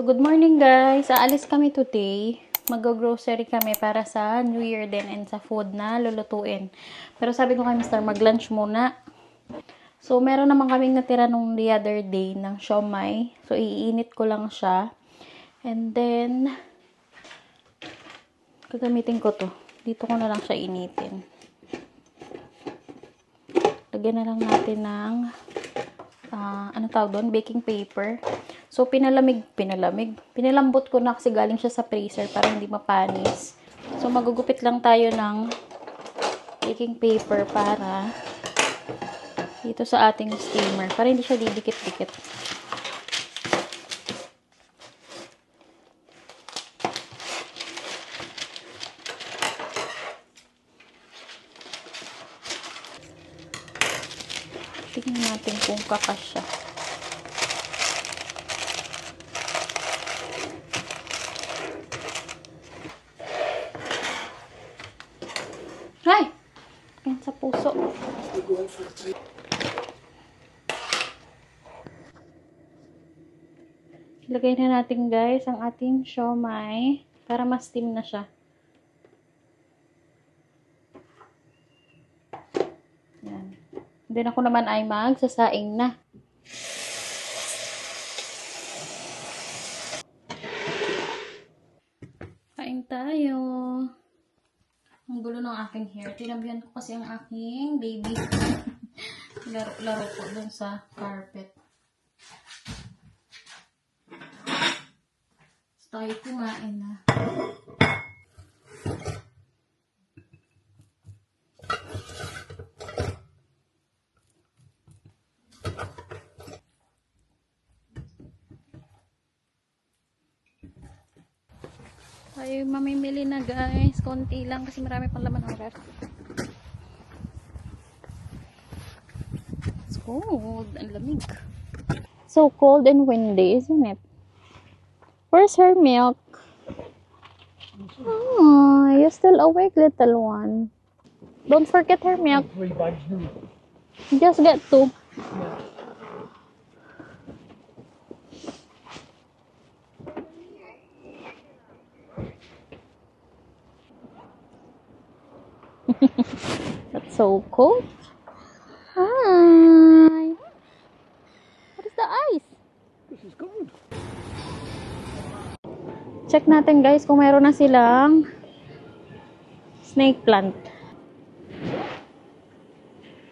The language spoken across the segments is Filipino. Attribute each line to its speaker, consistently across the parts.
Speaker 1: So, good morning guys. Aalis kami today. Mag-grocery kami para sa New Year din and sa food na lulutuin. Pero sabi ko kay Mr. mag-lunch muna. So, meron naman kaming natira nung the other day ng siomai. So, iinit ko lang siya. And then, gagamitin ko to. Dito ko na lang siya initin. Lagyan na lang natin ng ano tawag doon? Baking paper. So, pinalambot ko na kasi galing siya sa freezer para hindi mapanis. So, magugupit lang tayo ng baking paper para dito sa ating steamer. Para hindi siya didikit-dikit. Tingnan natin kung kakasya. Ay! Yan sa puso. Ilagay na natin guys ang ating siomai para ma-steam na siya. Yan. Then ako naman ay magsasaing na. Kain tayo. Ang gulo ng aking hair. Tinabihan ko kasi ang aking baby. Laro ko dun sa carpet. So, tayo kumain na. Tayo mamimili na guys. Konti lang kasi marami pang laman ng ref. It's cold. Ang lamig. So cold and windy, isn't it? Where's her milk? Oh, you're still awake, little one. Don't forget her milk.
Speaker 2: 3 bags new.
Speaker 1: Just get 2. That's so cold. Hi. What is the ice?
Speaker 2: This is cold.
Speaker 1: Check natin guys kung meron na silang snake plant.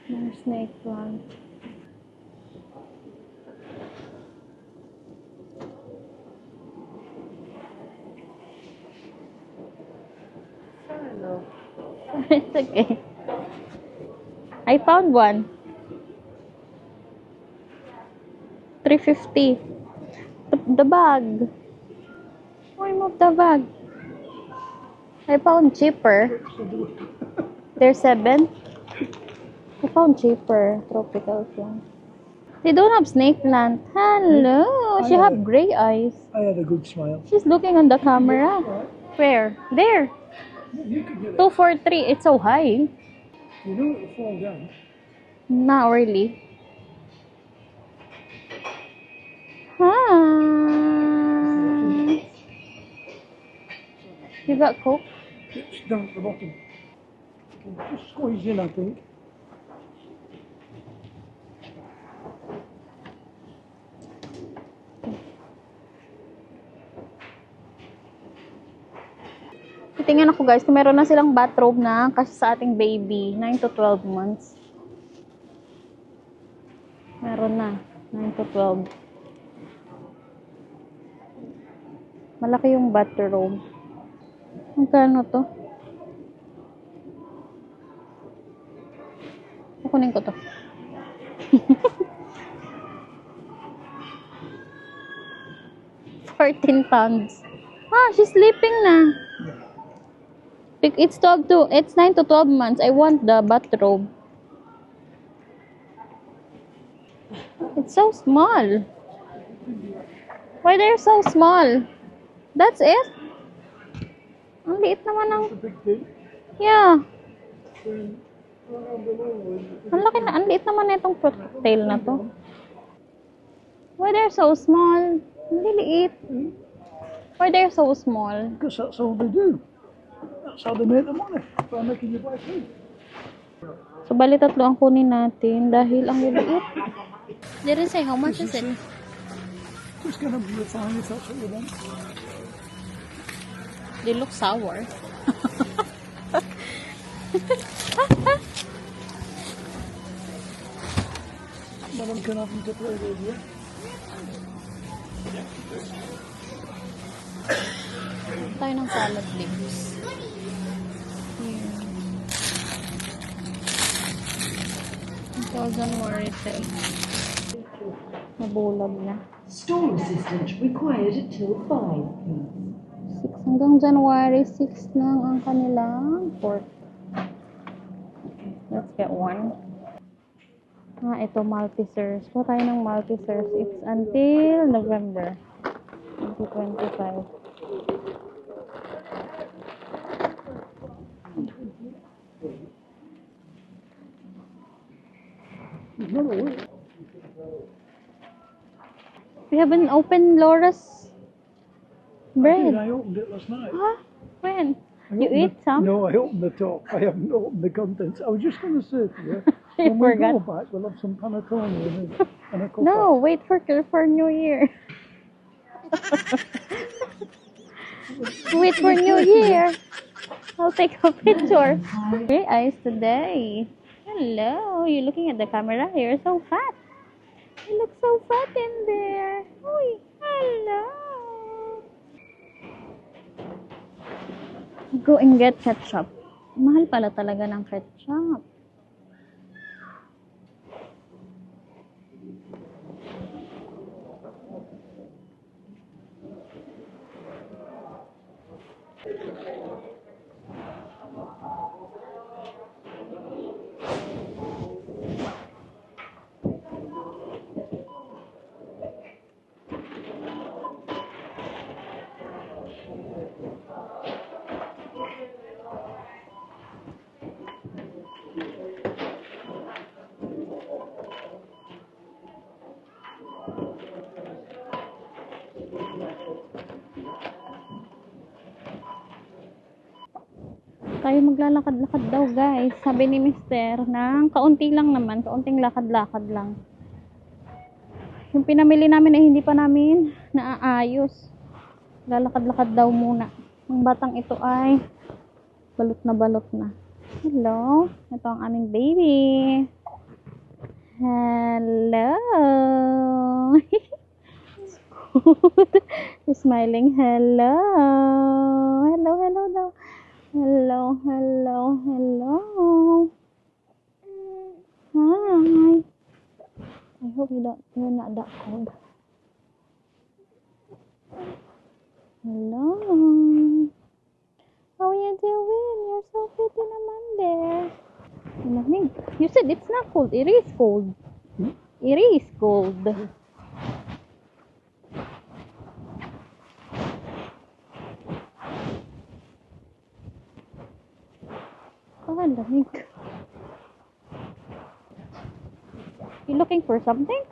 Speaker 1: May snake plant.
Speaker 2: Hello.
Speaker 1: It's okay. I found one. 350. The bag. Why move the bag? I found cheaper. They're 7. I found cheaper. Tropical plant. They don't have snake plant. Hello. She have gray eyes.
Speaker 2: I had a good smile.
Speaker 1: She's looking on the camera. Where? There.
Speaker 2: You could get it.
Speaker 1: 243. It's so high.
Speaker 2: You know it will fall down.
Speaker 1: Not really. Hi. You got Coke?
Speaker 2: It's down at the bottom. You can just squeeze in, I think.
Speaker 1: Titingnan ako guys kung meron na silang bathrobe na kasi sa ating baby. 9 to 12 months. Meron na. 9 to 12. Malaki yung bathrobe. Magkano to? Kukunin ko to. £14. Ah, she's sleeping na. It's 9 to 12 months. I want the bathrobe. It's so small. Why they're so small? That's it? Ang liit naman ng...
Speaker 2: It's a big thing.
Speaker 1: Yeah.
Speaker 2: Then, around the wall,
Speaker 1: Ang laki na, ang liit naman na itong tail na to. Why they're so small? Hindi liit. Why they're so small?
Speaker 2: Because that's all they do. That's how they make the money, by making you buy food.
Speaker 1: So, bali tatlo ang kunin natin dahil ang liliit. Didn't say how much is it?
Speaker 2: Just gonna refine if that's what you want.
Speaker 1: They look sour.
Speaker 2: But I'm gonna have them to play with you.
Speaker 1: Tayo ng salad leaves. Here. January 3. Nabulag na.
Speaker 3: Store assistant required till 5, please.
Speaker 1: 6 hanggang January 6 lang ang kanilang port. Let's get one. Ito Maltesers. Kuha tayo ng Maltesers. It's until November 2025. We haven't opened Laura's
Speaker 2: I
Speaker 1: bread.
Speaker 2: opened it last night.
Speaker 1: Huh? When?
Speaker 2: I
Speaker 1: You
Speaker 2: opened
Speaker 1: eat some?
Speaker 2: No, I opened the top. I haven't opened the contents. I was just going to say to you,
Speaker 1: You
Speaker 2: when we
Speaker 1: forgot.
Speaker 2: go back, we'll have some panettone and a cuppa.
Speaker 1: No, wait for New Year. Wait for New Year. I'll take a picture. Very eyes today. Hello, you're looking at the camera. You're so fat. You look so fat in there. Uy, hello. Go and get ketchup. Mahal pala talaga ng ketchup. Tayo maglalakad-lakad daw guys. Sabi ni Mister, ng kaunti lang naman, kaunting lakad-lakad lang. Yung pinamili namin ay hindi pa namin naaayos. Lalakad-lakad daw muna. Ang batang ito ay balot na balot na. Hello, ito ang aming baby. Hello. She's smiling. Hello. Hello, hello daw. Hello, hello, hello. Hi. I hope you're not that cold. Hello. How are you doing? You're so pretty naman there. Malamig. You said it's not cold. It is cold. It is cold. Lamig. You looking for something?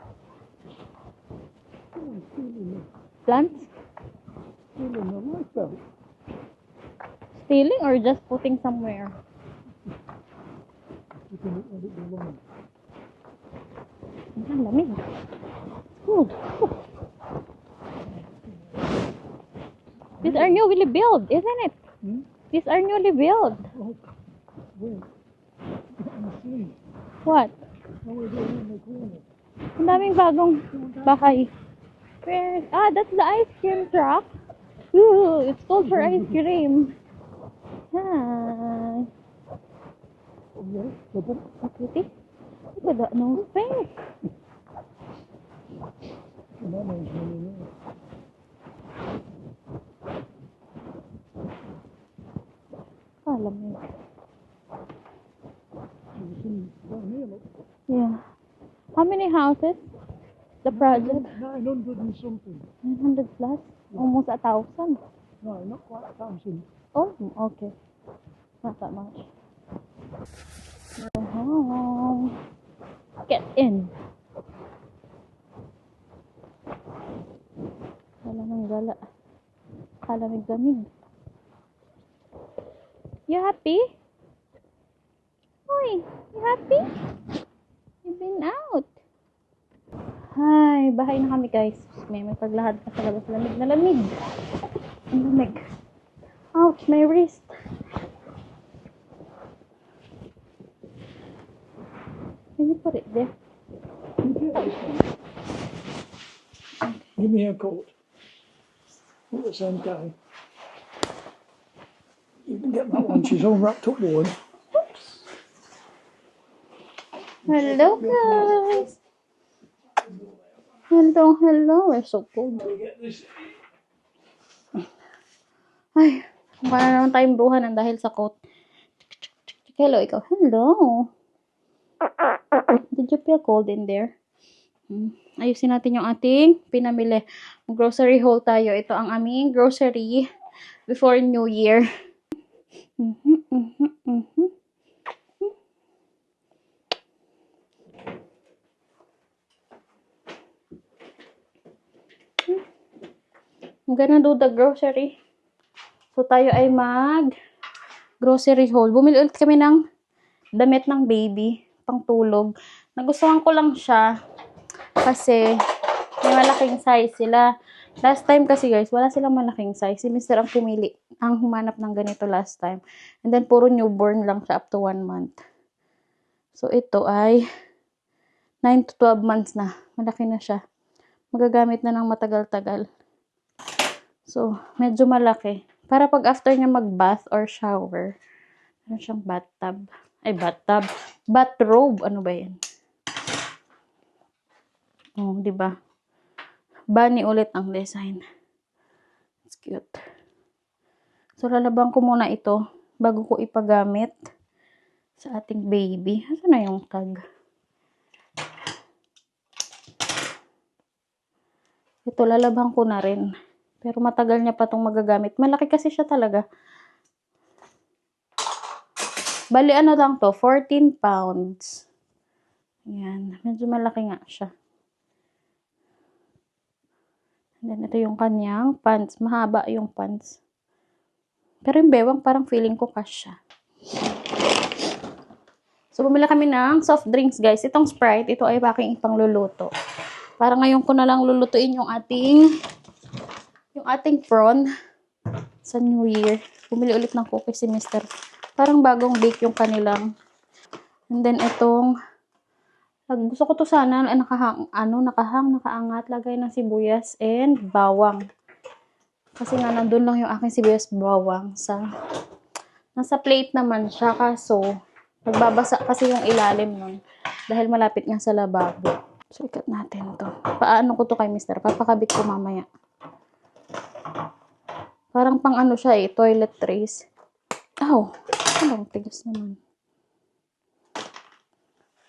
Speaker 1: Plants?
Speaker 2: Stealing the life belt.
Speaker 1: Stealing or just putting somewhere?
Speaker 2: You can let it go on.
Speaker 1: Lamig. Cool. These are newly built, isn't it? These are newly built.
Speaker 2: Oh, wait. I'm asleep.
Speaker 1: What?
Speaker 2: How are they in the corner?
Speaker 1: Ang daming bagong bahay. Where? That's the ice cream truck. Ooh, it's cold for ice cream. Hi.
Speaker 2: Oh, yeah. Double.
Speaker 1: Pretty. Look at that nose pink.
Speaker 2: And that one's really nice.
Speaker 1: Lamig.
Speaker 2: There's some down here, look.
Speaker 1: Yeah. How many houses? The project?
Speaker 2: 900 and something.
Speaker 1: 900 plus? Almost 1,000.
Speaker 2: No, not quite 1,000.
Speaker 1: Oh, okay. Not that much. Go home. Get in. Gala ng gala. Kalamig-lamig. You happy? Hoy, you happy? You've been out. Hi, bahay na kami guys. May paglahad pa sa labas. Lamig na lamig. Ang lamig. Ouch, my wrist. Can you put it there?
Speaker 2: Give me her coat. At the same time. You can get that one. She's all wrapped up warm.
Speaker 1: Hello guys. Hello. We're so cold. Ay, wala naman tayong bruhanan dahil sa coat. Hello, ikaw. Hello. Did you feel cold in there? Ayusin natin yung ating pinamili. Grocery haul tayo. Ito ang aming grocery before New Year. I'm gonna do the grocery. So, tayo ay grocery haul. Bumili ulit kami ng damit ng baby, pang tulog. Nagustuhan ko lang siya kasi may malaking size sila. Last time kasi guys, wala silang malaking size. Si Mr. ang pumili, ang humanap ng ganito last time. And then, puro newborn lang siya up to 1 month. So, ito ay 9 to 12 months na. Malaki na siya. Magagamit na ng matagal-tagal. So, medyo malaki. Para pag after niya mag-bath or shower, ano siyang bathtub. Ay, bathtub. Bathrobe. Ano ba yan? Oh, di ba? Bunny ulit ang design. It's cute. So, lalabang ko muna ito bago ko ipagamit sa ating baby. Saan na yung tag? Ito, lalabang ko na rin. Pero matagal niya pa itong magagamit. Malaki kasi siya talaga. Bali, ano lang to? 14 pounds. Ayan. Medyo malaki nga siya. And then, ito yung kanyang pants. Mahaba yung pants. Pero yung bewang, parang feeling ko kasya. So, bumili kami ng soft drinks, guys. Itong Sprite, ito ay aking ipangluluto. Para ngayon ko na lang lulutuin yung ating prawn sa New Year. Bumili ulit ng cookies si Mr. Parang bagong bake yung kanilang. And then, itong gusto ko to sana nakaangat, lagay ng sibuyas and bawang. Kasi nga nandun lang yung aking sibuyas bawang nasa plate naman siya, kaso nagbabasa kasi yung ilalim nun dahil malapit nga sa lababo. So, ikat natin to. Paano ko to kay Mr. Papakabit ko mamaya. Parang pang ano siya toilet trays. Ow! Ano, tigas naman.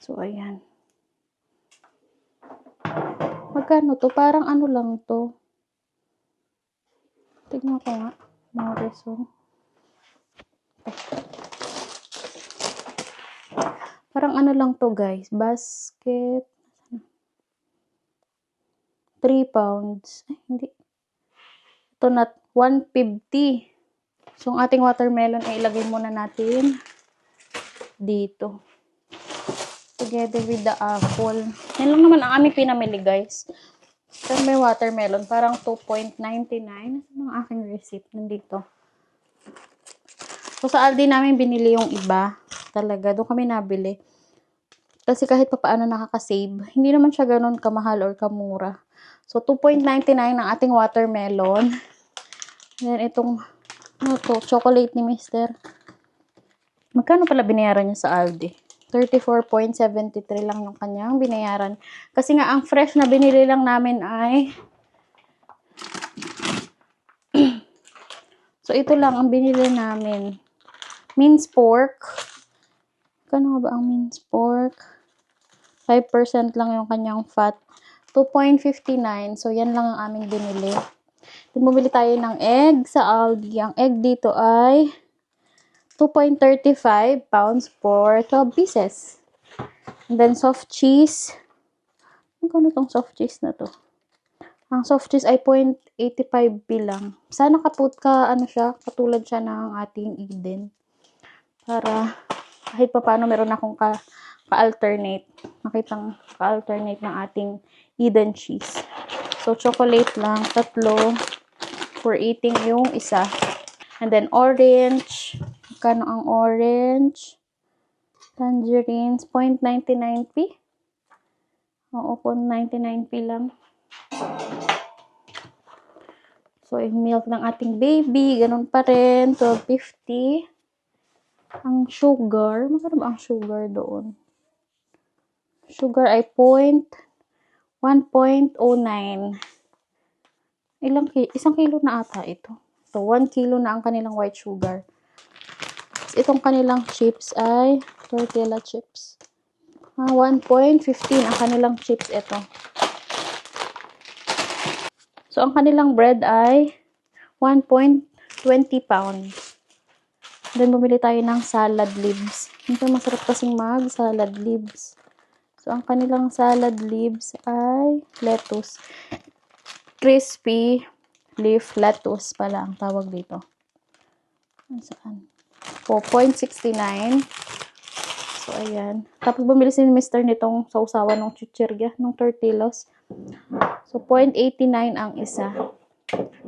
Speaker 1: So, ayan. Magkano to? Parang ano lang to. Tignan ko nga. Mga reason. Parang ano lang to, guys. Basket. 3 pounds. Ay, hindi. Ito na 150. So, ang ating watermelon ay ilagay muna natin dito. Together with the apple. Yan lang naman ang aming pinamili, guys. Pero may watermelon. Parang 2.99. Ang aking receipt. Nandito. So, sa Aldi namin binili yung iba. Talaga. Doon kami nabili. Kasi kahit pa paano nakaka-save. Hindi naman siya ganun kamahal or kamura. So, 2.99 ang ating watermelon. Then, itong chocolate ni Mr. Magkano pala binayaran niya sa Aldi? 34.73 lang yung kanyang binayaran. Kasi nga, ang fresh na binili lang namin ay so, ito lang ang binili namin. Minced pork. Kano ba ang minced pork? 5% lang yung kanyang fat. 2.59. So, yan lang ang aming binili. Then, bumili tayo ng egg sa Aldi. Ang egg dito ay 2.35 pounds for 12 pieces. And then, soft cheese. Ano tong soft cheese na to? Ang soft cheese ay 85p lang. Sana ano siya, katulad siya ng ating Eden. Para kahit pa paano meron akong ka-alternate. Makitang ka-alternate ng ating Eden cheese. So, chocolate lang, 3 for eating yung isa. And then, orange. Magkano ang orange? Tangerines, 0.99p. Oo, 0.99p lang. So, yung milk ng ating baby, ganun pa rin, 12.50. Ang sugar, magkano ba ang sugar doon? Sugar ay 1.09. Isang kilo na ata ito. So, 1 kilo na ang kanilang white sugar. Itong kanilang chips ay tortilla chips. 1.15 ang kanilang chips ito. So, ang kanilang bread ay 1.20 pounds. Then, bumili tayo ng salad leaves. Ito, masarap kasing salad leaves. So, ang kanilang salad leaves ay lettuce. Crispy leaf lettuce pala ang tawag dito. Saan? 4.69. So, ayan. Tapos, bumili si Mr. nitong sausawan ng chichirya, ng tortillas. So, 0.89 ang isa.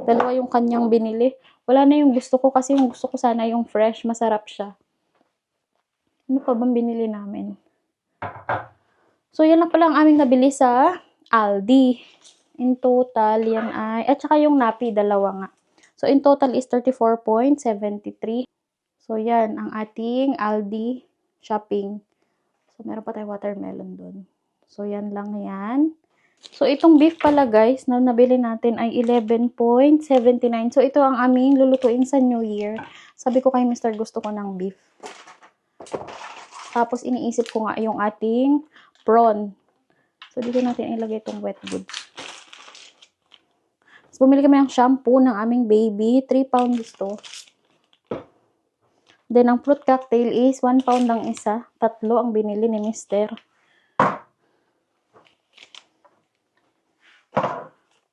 Speaker 1: Dalawa yung kanyang binili. Wala na yung gusto ko kasi yung gusto ko sana yung fresh. Masarap siya. Ano pa bang binili namin? So, yan lang pala ang aming nabili sa Aldi. In total, yan ay... At saka yung napi, dalawa nga. So, in total is 34.73. So, yan ang ating Aldi shopping. So, meron pa tayong watermelon dun. So, yan lang yan. So, itong beef pala guys, na nabili natin ay 11.79. So, ito ang aming lulutuin sa New Year. Sabi ko kay Mr. gusto ko ng beef. Tapos, iniisip ko nga yung ating prawn. So, dito natin ilagay itong wet goods. So, bumili kami ng shampoo ng aming baby. 3 pounds to. Then, ang fruit cocktail is 1 pound ang isa. 3 ang binili ni Mr.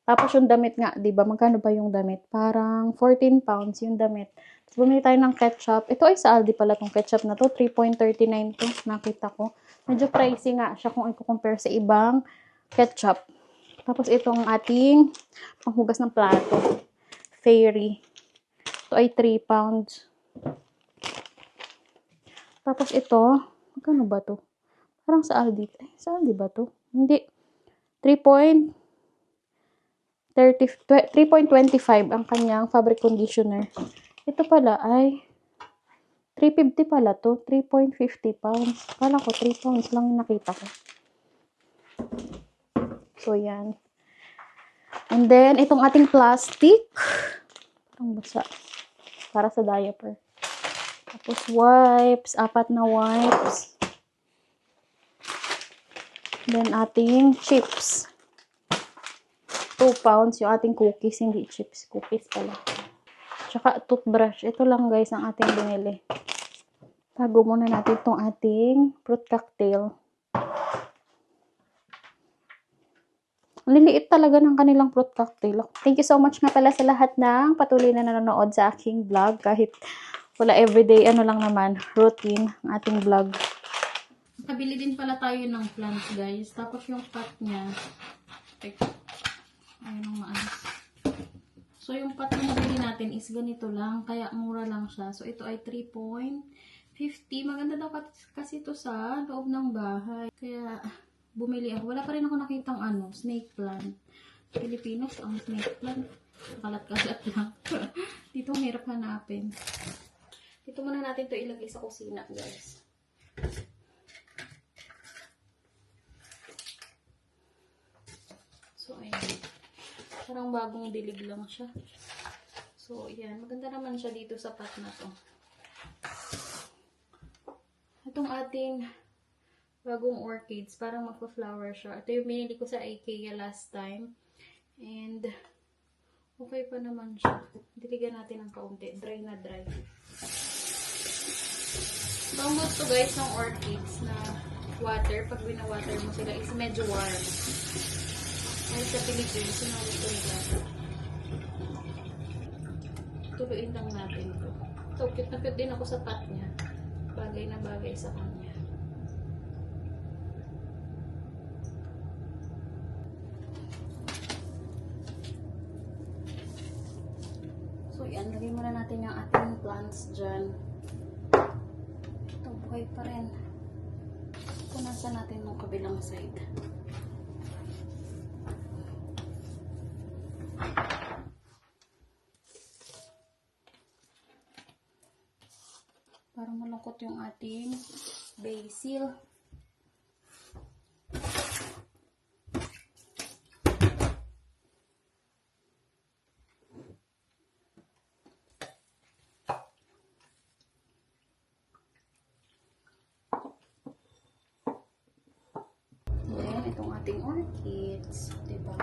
Speaker 1: Tapos, yung damit nga, diba? Magkano ba yung damit? Parang 14 pounds yung damit. Tapos, bumili tayo ng ketchup. Ito ay sa Aldi pala tong ketchup na to. 3.39 to. Nakita ko. Medyo pricey nga siya kung i-compare sa ibang ketchup. Tapos, itong ating panghugas ng plato. Fairy. Ito ay 3 pounds. Tapos ito, magkano ba to? Parang sa Aldi. Sa Aldi ba to? Hindi. 3.25 ang kanyang fabric conditioner. Ito pala ay 3.50 pala to. 3.50 pounds. Kala ko 3 pounds lang yung nakita ko. So, yan. And then, itong ating plastic. Parang basa. Para sa diaper. Tapos, wipes. 4 na wipes. Then, ating chips. 2 pounds yung ating cookies. Hindi chips. Cookies pala. Tsaka, toothbrush. Ito lang, guys, ang ating binili. Tago muna natin itong ating fruit cocktail. Ang liliit talaga ng kanilang fruit cocktail. Thank you so much nga pala sa lahat ng patuloy na nanonood sa aking vlog. Kahit wala everyday, ano lang naman, routine, ang ating vlog. Nakabili din pala tayo ng plants, guys. Tapos yung pot niya, ayun ang maayos. So, yung pot na nabili natin is ganito lang. Kaya mura lang siya. So, ito ay 3.50. Maganda daw kasi ito sa loob ng bahay. Kaya, bumili ako. Wala pa rin ako nakitang snake plant. Pilipinas, ang snake plant. Kalat-kalat lang. Dito, hirap hanapin. Dito muna natin to ilagay sa kusina, guys. So, ayan. Parang bagong dilig lang siya. So, ayan. Maganda naman siya dito sa pot na to. Itong ating bagong orchids. Parang magpa-flower siya. Ito yung binili ko sa IKEA last time. And, okay pa naman siya. Diligan natin ng kaunti. Dry na dry. So, ang gusto guys ng orchids na water, pag binawater mo sila is medyo warm. Ay sa Pilipinas, yun ang gusto nila. Patutuluin lang natin to. So, cute na cute din ako sa pot niya. Bagay na bagay sa kanya. So, yan. Lagay muna natin yung ating plants dyan. Ito, buhay pa rin. Punasan natin yung kabilang side. Para malungkot yung ating basil. Then, itong ating orchids, diba?